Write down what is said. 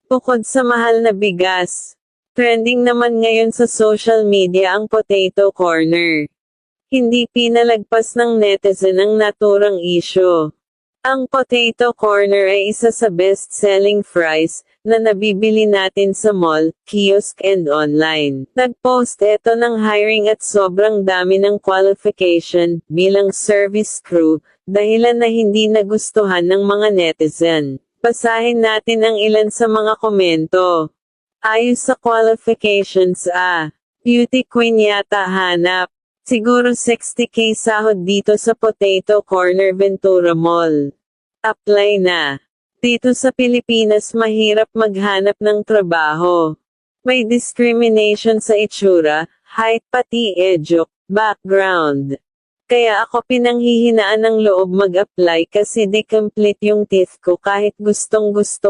Bukod sa mahal na bigas, trending naman ngayon sa social media ang potato corner. Hindi pinalagpas ng netizen ang naturang isyu. Ang potato corner ay isa sa best-selling fries na nabibili natin sa mall, kiosk and online. Nag-post ito ng hiring at sobrang dami ng qualification bilang service crew, dahilan na hindi nagustuhan ng mga netizen. Basahin natin ang ilan sa mga komento. Ayos sa qualifications beauty queen yata hanap. Siguro 60k sahod dito sa Potato Corner Ventura Mall. Apply na. Dito sa Pilipinas mahirap maghanap ng trabaho. May discrimination sa itsura, height pati background. Kaya ako pinanghihinaan ng loob mag-apply kasi di complete yung teeth ko kahit gustong gusto